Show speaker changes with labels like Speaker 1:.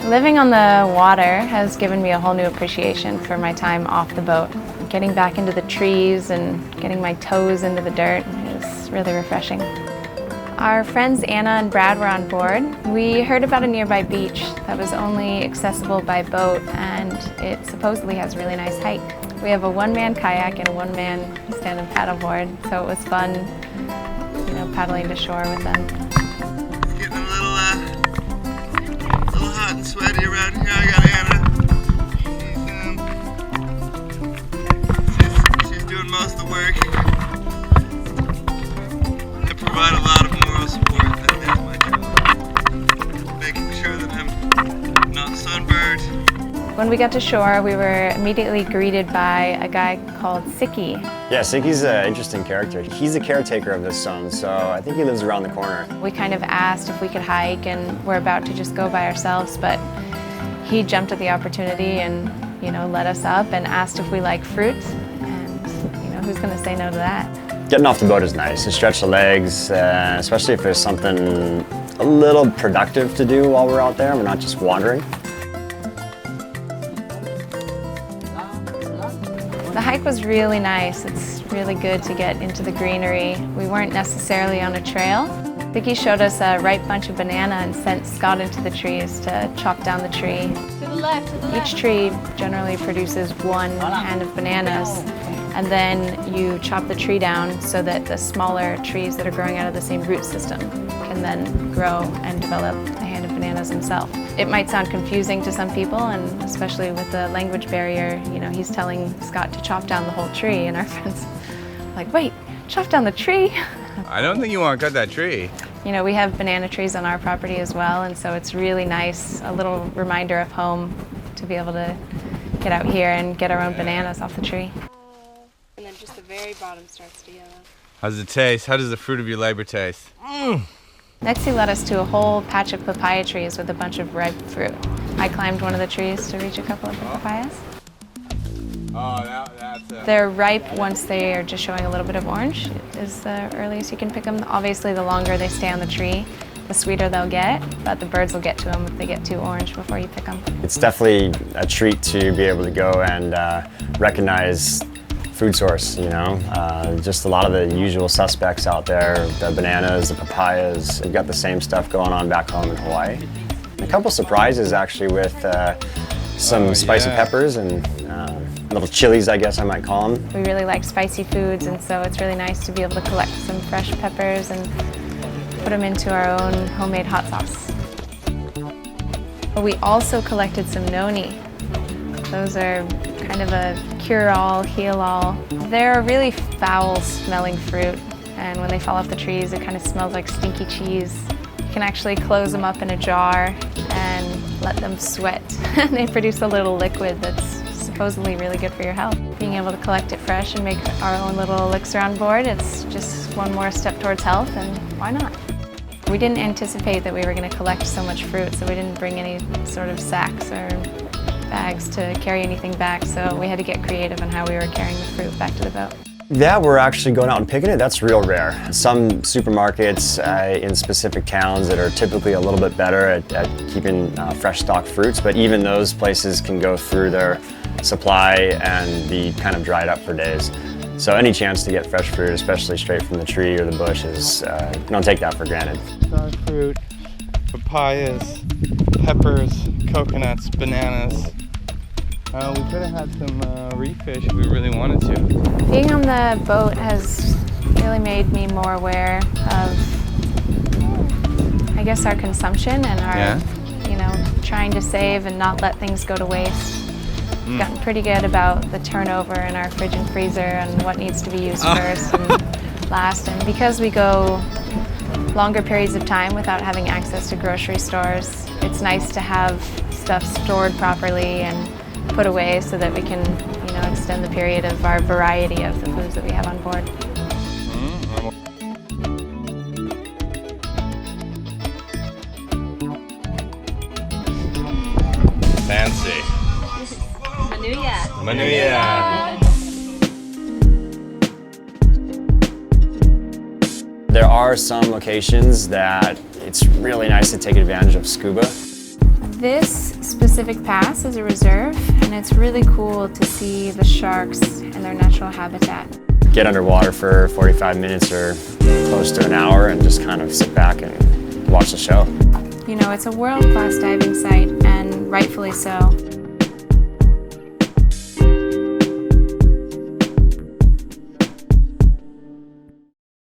Speaker 1: Living on the water has given me a whole new appreciation for my time off the boat. Getting back into the trees and getting my toes into the dirt is really refreshing. Our friends Anna and Brad were on board. We heard about a nearby beach that was only accessible by boat, and it supposedly has a really nice hike. We have a one-man kayak and a one-man stand-up paddleboard, so it was fun, paddling to shore with them.
Speaker 2: It's getting a little hot and sweaty around here. I got Anna. She's doing most of the work. I provide a lot of moral support. That is my job. Making sure that I'm not sunburned.
Speaker 1: When we got to shore, we were immediately greeted by a guy called Sicky.
Speaker 3: Yeah, Sicky's an interesting character. He's the caretaker of this zone, so I think he lives around the corner.
Speaker 1: We kind of asked if we could hike, and we're about to just go by ourselves, but he jumped at the opportunity and, let us up and asked if we like fruit, and, who's going to say no to that?
Speaker 3: Getting off the boat is nice. To stretch the legs, especially if there's something a little productive to do while we're out there. We're not just wandering.
Speaker 1: The hike was really nice. It's really good to get into the greenery. We weren't necessarily on a trail. Vicky showed us a ripe bunch of banana and sent Scott into the trees to chop down the tree.
Speaker 4: To the left, to the left.
Speaker 1: Each tree generally produces one hand of bananas, and then you chop the tree down so that the smaller trees that are growing out of the same root system can then grow and develop a hand of bananas themselves. It might sound confusing to some people, and especially with the language barrier, he's telling Scott to chop down the whole tree, and our friends are like, wait, chop down the tree?
Speaker 5: I don't think you want to cut that tree.
Speaker 1: We have banana trees on our property as well, and so it's really nice, a little reminder of home to be able to get out here and get our own bananas off the tree. And then just the very bottom starts to yellow.
Speaker 5: How's it taste? How does the fruit of your labor taste?
Speaker 1: Next he led us to a whole patch of papaya trees with a bunch of ripe fruit. I climbed one of the trees to reach a couple of the papayas.
Speaker 5: Oh, that's it.
Speaker 1: They're ripe once they are just showing a little bit of orange is the earliest you can pick them. Obviously the longer they stay on the tree, the sweeter they'll get, but the birds will get to them if they get too orange before you pick them.
Speaker 3: It's definitely a treat to be able to go and recognize food source, just a lot of the usual suspects out there, the bananas, the papayas. We've got the same stuff going on back home in Hawaii. A couple surprises actually with some spicy peppers and little chilies, I guess I might call them.
Speaker 1: We really like spicy foods, and so it's really nice to be able to collect some fresh peppers and put them into our own homemade hot sauce. But we also collected some noni. Those are kind of a cure-all, heal-all. They're a really foul-smelling fruit, and when they fall off the trees, it kind of smells like stinky cheese. You can actually close them up in a jar and let them sweat. They produce a little liquid that's supposedly really good for your health. Being able to collect it fresh and make our own little elixir on board, it's just one more step towards health, and why not? We didn't anticipate that we were going to collect so much fruit, so we didn't bring any sort of sacks or bags to carry anything back, so we had to get creative on how we were carrying the fruit back to the boat.
Speaker 3: Yeah, we're actually going out and picking it. That's real rare. Some supermarkets in specific towns that are typically a little bit better at keeping fresh stock fruits, but even those places can go through their supply and be kind of dried up for days. So any chance to get fresh fruit, especially straight from the tree or the bush, don't take that for granted.
Speaker 5: Star fruit, papayas, peppers, coconuts, bananas. We could have had some reef fish if we really wanted to.
Speaker 1: Being on the boat has really made me more aware of, I guess, our consumption and our, trying to save and not let things go to waste. We've gotten pretty good about the turnover in our fridge and freezer and what needs to be used first and last. And because we go longer periods of time without having access to grocery stores, it's nice to have stuff stored properly and put away so that we can, extend the period of our variety of the foods that we have on board.
Speaker 5: Fancy.
Speaker 4: Manuya.
Speaker 5: Manuya.
Speaker 3: There are some locations that it's really nice to take advantage of scuba.
Speaker 1: This specific pass is a reserve, and it's really cool to see the sharks in their natural habitat.
Speaker 3: Get underwater for 45 minutes or close to an hour and just kind of sit back and watch the show.
Speaker 1: You know, it's a world-class diving site, and rightfully so.